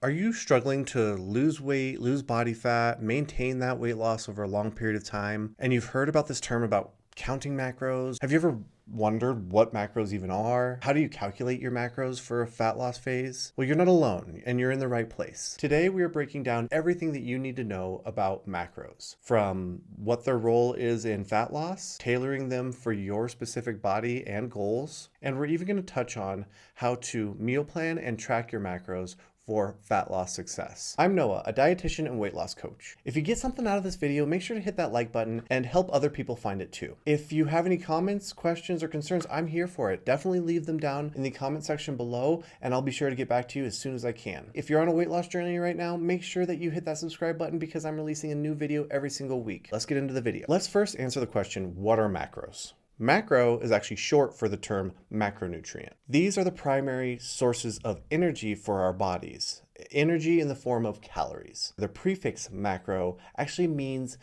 Are you struggling to lose weight, lose body fat, maintain that weight loss over a long period of time? And you've heard about this term about counting macros. Have you ever wondered what macros even are? How do you calculate your macros for a fat loss phase? Well, you're not alone and you're in the right place. Today, we are breaking down everything that you need to know about macros, from what their role is in fat loss, tailoring them for your specific body and goals. And we're even going to touch on how to meal plan and track your macros for fat loss success. I'm Noah, a dietitian and weight loss coach. If you get something out of this video, make sure to hit that like button and help other people find it too. If you have any comments, questions, or concerns, I'm here for it. Definitely leave them down in the comment section below and I'll be sure to get back to you as soon as I can. If you're on a weight loss journey right now, make sure that you hit that subscribe button because I'm releasing a new video every single week. Let's get into the video. Let's first answer the question, what are macros? Macro is actually short for the term macronutrient. These are the primary sources of energy for our bodies, energy in the form of calories. The prefix macro actually means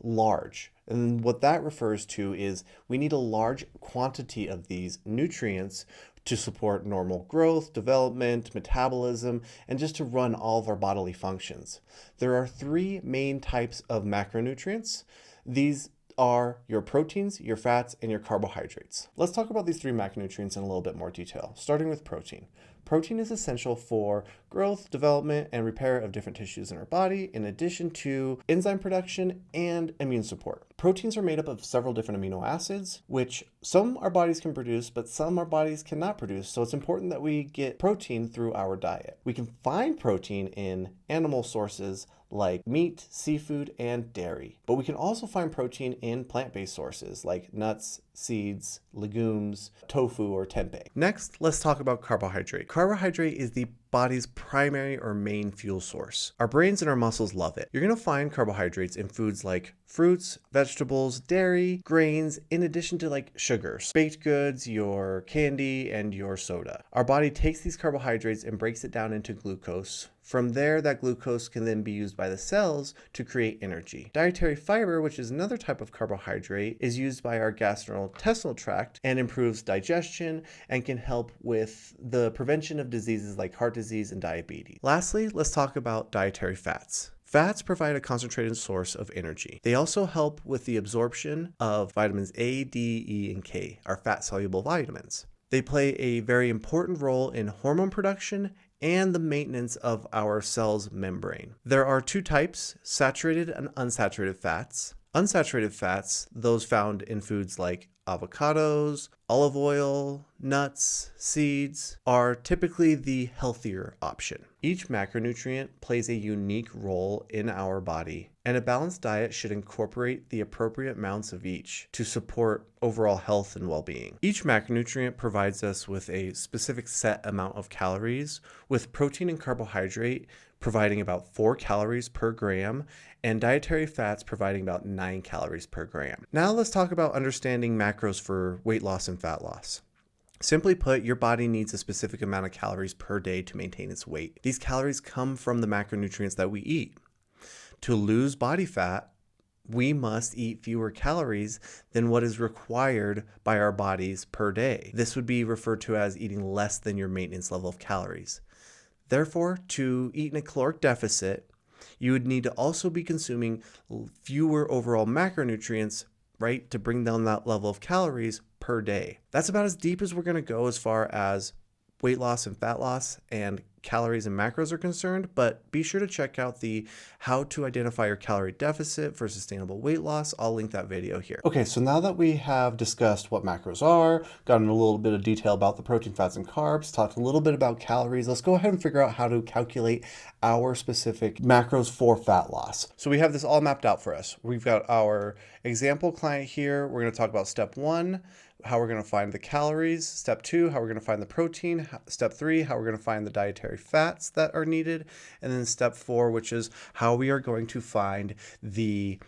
large. And what that refers to is we need a large quantity of these nutrients to support normal growth, development, metabolism, and just to run all of our bodily functions. There are three main types of macronutrients. These are your proteins, your fats, and your carbohydrates. Let's talk about these three macronutrients in a little bit more detail, starting with protein. Protein is essential for growth, development, and repair of different tissues in our body, in addition to enzyme production and immune support. Proteins are made up of several different amino acids, which some our bodies can produce, but some our bodies cannot produce. So it's important that we get protein through our diet. We can find protein in animal sources like meat, seafood, and dairy. But we can also find protein in plant-based sources like nuts, seeds, legumes, tofu, or tempeh. Next, let's talk about carbohydrate. Carbohydrate is the body's primary or main fuel source. Our brains and our muscles love it. You're going to find carbohydrates in foods like fruits, vegetables, dairy, grains, in addition to like sugars, baked goods, your candy, and your soda. Our body takes these carbohydrates and breaks it down into glucose. From there, that glucose can then be used by the cells to create energy. Dietary fiber, which is another type of carbohydrate, is used by our gastrointestinal tract and improves digestion and can help with the prevention of diseases like heart disease and diabetes. Lastly, let's talk about dietary fats. Fats provide a concentrated source of energy. They also help with the absorption of vitamins A, D, E, and K, our fat-soluble vitamins. They play a very important role in hormone production and the maintenance of our cell's membrane. There are two types, saturated and unsaturated fats. Unsaturated fats, those found in foods like avocados, olive oil, nuts, seeds, are typically the healthier option. Each macronutrient plays a unique role in our body, and a balanced diet should incorporate the appropriate amounts of each to support overall health and well-being. Each macronutrient provides us with a specific set amount of calories, with protein and carbohydrate providing about 4 calories per gram, and dietary fats providing about 9 calories per gram. Now let's talk about understanding macros for weight loss and fat loss. Simply put, your body needs a specific amount of calories per day to maintain its weight. These calories come from the macronutrients that we eat. To lose body fat, we must eat fewer calories than what is required by our bodies per day. This would be referred to as eating less than your maintenance level of calories. Therefore, to eat in a caloric deficit, you would need to also be consuming fewer overall macronutrients, right, to bring down that level of calories per day. That's about as deep as we're going to go as far as weight loss and fat loss and calories and macros are concerned, but be sure to check out the how to identify your calorie deficit for sustainable weight loss. I'll link that video here. Okay, so now that we have discussed what macros are, gotten a little bit of detail about the protein, fats, and carbs, talked a little bit about calories, let's go ahead and figure out how to calculate our specific macros for fat loss. So we have this all mapped out for us. We've got our example client here. We're going to talk about step 1, how we're going to find the calories, step 2, how we're going to find the protein, step 3, how we're going to find the dietary fats that are needed, and then step 4, which is how we are going to find the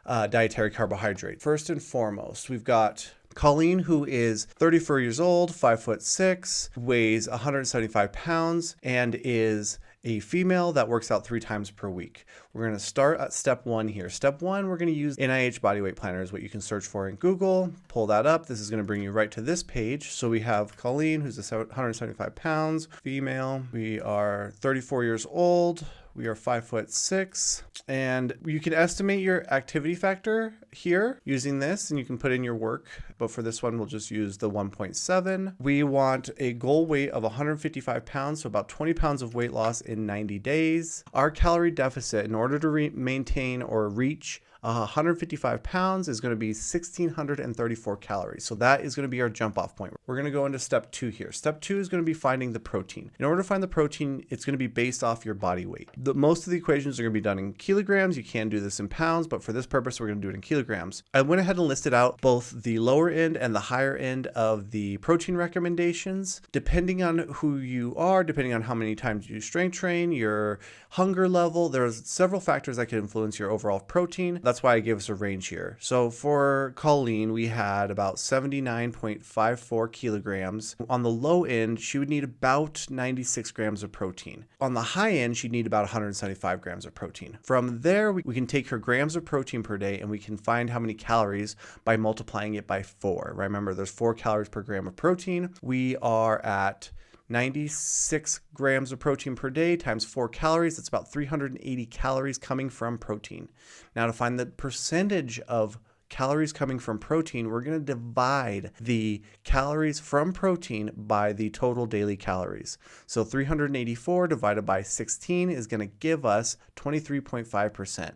dietary carbohydrate. First and foremost, we've got Colleen, who is 34 years old, 5'6", weighs 175 pounds, and is a female that works out 3 times per week. We're going to start at step 1 here. Step 1, we're going to use NIH body weight planner is what you can search for in Google. Pull that up. This is going to bring you right to this page. So we have Colleen, who's 175 pounds, female. We are 34 years old. We are 5'6", and you can estimate your activity factor here using this, and you can put in your work, but for this one, we'll just use the 1.7. We want a goal weight of 155 pounds, so about 20 pounds of weight loss in 90 days. Our calorie deficit, in order to maintain or reach 155 pounds, is going to be 1,634 calories. So that is going to be our jump off point. We're going to go into step 2 here. Step 2 is going to be finding the protein. In order to find the protein, it's going to be based off your body weight. Most of the equations are going to be done in kilograms. You can do this in pounds, but for this purpose, we're going to do it in kilograms. I went ahead and listed out both the lower end and the higher end of the protein recommendations. Depending on who you are, depending on how many times you strength train, your hunger level, there's several factors that can influence your overall protein. That's why I gave us a range here. So for Colleen, we had about 79.54 kilograms. On the low end, she would need about 96 grams of protein. On the high end, she'd need about 175 grams of protein. From there, we can take her grams of protein per day and we can find how many calories by multiplying it by 4. Remember, there's 4 calories per gram of protein. We are at 96 grams of protein per day times 4 calories. That's about 380 calories coming from protein. Now, to find the percentage of calories coming from protein, we're going to divide the calories from protein by the total daily calories. So 384 divided by 16 is going to give us 23.5%.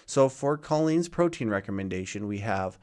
So for Colleen's protein recommendation, we have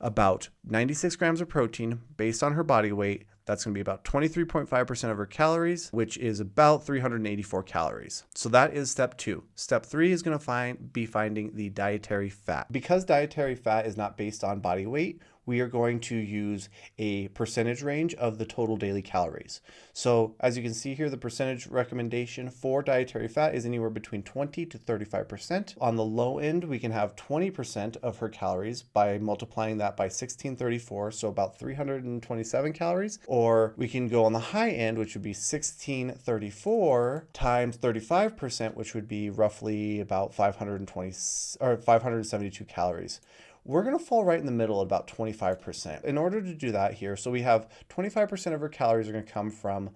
about 96 grams of protein based on her body weight. That's going to be about 23.5% of her calories, which is about 384 calories. So that is step 2. Step 3 is going to be finding the dietary fat. Because dietary fat is not based on body weight, we are going to use a percentage range of the total daily calories. So as you can see here, the percentage recommendation for dietary fat is anywhere between 20 to 35%. On the low end, we can have 20% of her calories by multiplying that by 1634, so about 327 calories. Or we can go on the high end, which would be 1634 times 35%, which would be roughly about 572 calories. We're going to fall right in the middle at about 25%. In order to do that here, so we have 25% of our calories are going to come from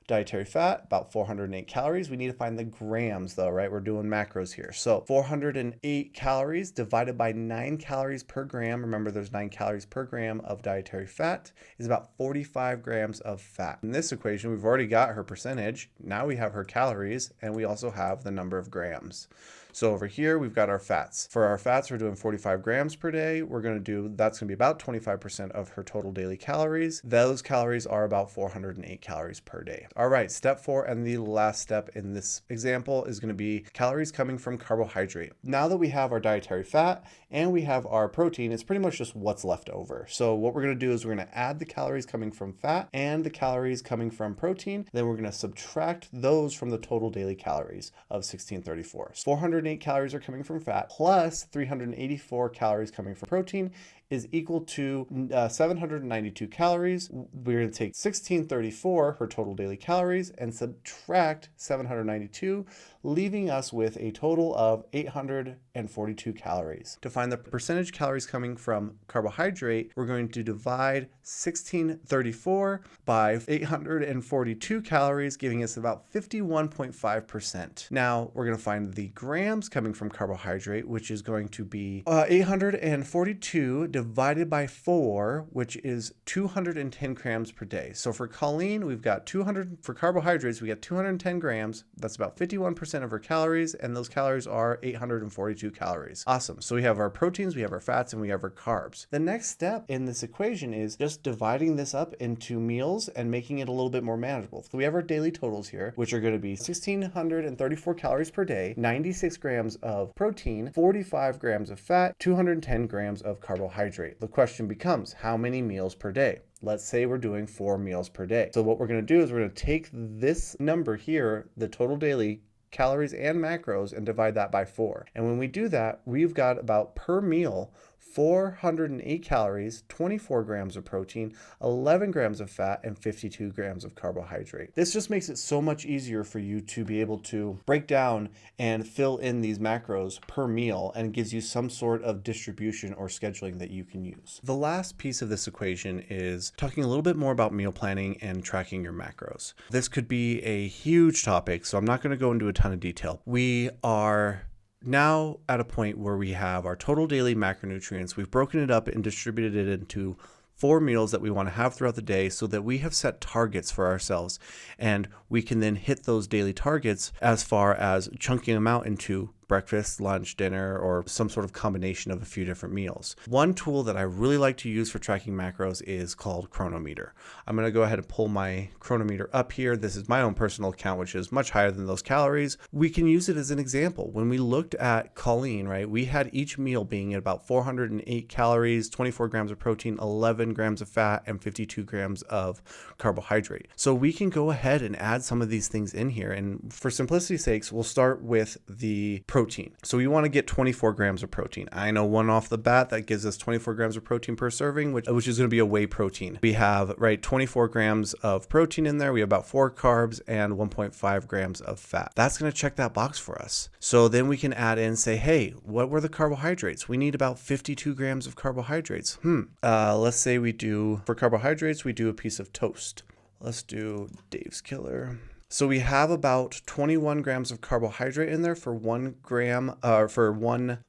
dietary fat, about 408 calories. We need to find the grams though, right? We're doing macros here. So 408 calories divided by 9 calories per gram. Remember, there's 9 calories per gram of dietary fat is about 45 grams of fat. In this equation, we've already got her percentage. Now we have her calories and we also have the number of grams. So over here, we've got our fats. For our fats, we're doing 45 grams per day. That's gonna be about 25% of her total daily calories. Those calories are about 408 calories per day. All right, step 4, and the last step in this example is gonna be calories coming from carbohydrate. Now that we have our dietary fat and we have our protein, it's pretty much just what's left over. So what we're gonna do is we're gonna add the calories coming from fat and the calories coming from protein. Then we're gonna subtract those from the total daily calories of 1634. 408 calories are coming from fat plus 384 calories coming from protein is equal to 792 calories. We're going to take 1634, her total daily calories, and subtract 792, leaving us with a total of 842 calories. To find the percentage calories coming from carbohydrate, we're going to divide 1634 by 842 calories, giving us about 51.5%. Now we're going to find the grams coming from carbohydrate, which is going to be 842 divided by 4, which is 210 grams per day. So for Colleen, we've got 200, for carbohydrates, we got 210 grams. That's about 51% of her calories, and those calories are 842 calories. Awesome. So we have our proteins, we have our fats, and we have our carbs. The next step in this equation is just dividing this up into meals and making it a little bit more manageable. So we have our daily totals here, which are going to be 1,634 calories per day, 96 grams of protein, 45 grams of fat, 210 grams of carbohydrate. The question becomes, how many meals per day? Let's say we're doing 4 meals per day. So what we're going to do is we're going to take this number here, the total daily calories and macros and divide that by 4. And when we do that, we've got about per meal 408 calories, 24 grams of protein, 11 grams of fat, and 52 grams of carbohydrate. This just makes it so much easier for you to be able to break down and fill in these macros per meal, and gives you some sort of distribution or scheduling that you can use. The last piece of this equation is talking a little bit more about meal planning and tracking your macros. This could be a huge topic, so I'm not going to go into a ton of detail. We are now at a point where we have our total daily macronutrients. We've broken it up and distributed it into 4 meals that we want to have throughout the day, so that we have set targets for ourselves, and we can then hit those daily targets as far as chunking them out into breakfast, lunch, dinner, or some sort of combination of a few different meals. One tool that I really like to use for tracking macros is called Cronometer. I'm going to go ahead and pull my Cronometer up here. This is my own personal account, which is much higher than those calories. We can use it as an example. When we looked at Colleen, right, we had each meal being at about 408 calories, 24 grams of protein, 11 grams of fat, and 52 grams of carbohydrate. So we can go ahead and add some of these things in here. And for simplicity's sakes, we'll start with the protein. So we want to get 24 grams of protein. I know one off the bat that gives us 24 grams of protein per serving, which is going to be a whey protein. We have, right, 24 grams of protein in there. We have about 4 carbs and 1.5 grams of fat. That's going to check that box for us. So then we can add in, say, hey, what were the carbohydrates? We need about 52 grams of carbohydrates. Let's say for carbohydrates, we do a piece of toast. Let's do Dave's Killer. So we have about 21 grams of carbohydrate in there for 1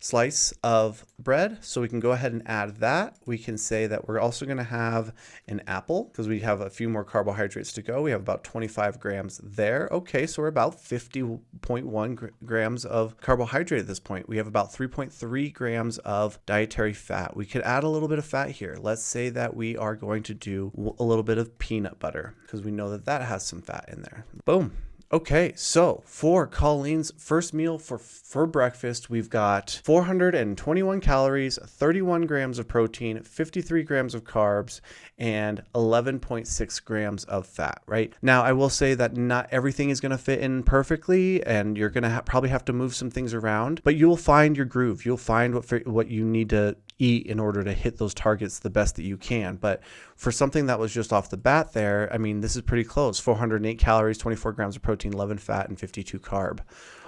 slice of bread. So we can go ahead and add that. We can say that we're also going to have an apple, because we have a few more carbohydrates to go. We have about 25 grams there. Okay, so we're about 50.1 grams of carbohydrate at this point. We have about 3.3 grams of dietary fat. We could add a little bit of fat here. Let's say that we are going to do a little bit of peanut butter, because we know that has some fat in there. Boom. Okay, so for Colleen's first meal for breakfast, we've got 421 calories, 31 grams of protein, 53 grams of carbs, and 11.6 grams of fat, right? Now, I will say that not everything is going to fit in perfectly, and you're going to probably have to move some things around, but you will find your groove. You'll find what you need to eat in order to hit those targets the best that you can. But for something that was just off the bat there, I mean, this is pretty close. 408 calories, 24 grams of protein, 11 fat, and 52 carb.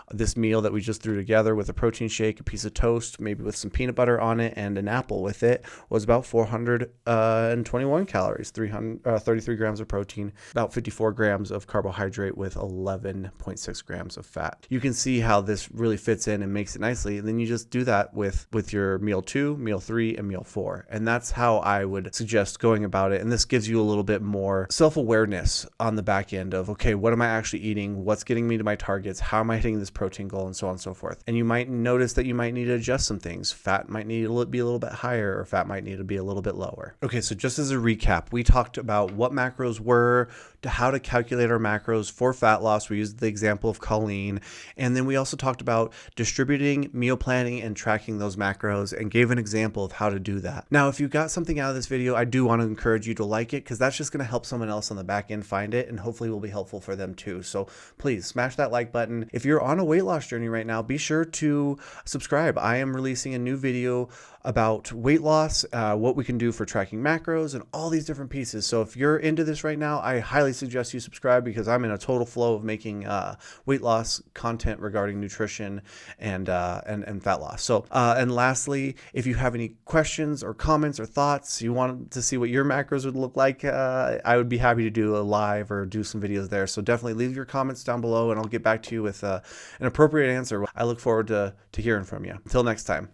This meal that we just threw together with a protein shake, a piece of toast, maybe with some peanut butter on it, and an apple with it, was about 421 calories, 33 grams of protein, about 54 grams of carbohydrate with 11.6 grams of fat. You can see how this really fits in and makes it nicely. And then you just do that with your meal 2, meal 3, and meal 4. And that's how I would suggest going about it. And this gives you a little bit more self-awareness on the back end of, okay, what am I actually eating? What's getting me to my targets? How am I hitting this protein goal, and so on and so forth. And you might notice that you might need to adjust some things. Fat might need to be a little bit higher, or fat might need to be a little bit lower. Okay, so just as a recap, we talked about what macros were, to how to calculate our macros for fat loss. We used the example of Colleen. And then we also talked about distributing, meal planning, and tracking those macros, and gave an example of how to do that. Now, if you got something out of this video, I do want to encourage you to like it, because that's just going to help someone else on the back end find it, and hopefully will be helpful for them too. So please smash that like button. If you're on a weight loss journey right now, be sure to subscribe. I am releasing a new video about weight loss, what we can do for tracking macros, and all these different pieces. So if you're into this right now, I highly suggest you subscribe, because I'm in a total flow of making weight loss content regarding nutrition and fat loss. So and lastly, if you have any questions or comments or thoughts, you want to see what your macros would look like, I would be happy to do a live or do some videos there. So definitely leave your comments down below, and I'll get back to you with an appropriate answer. I look forward to hearing from you. Until next time.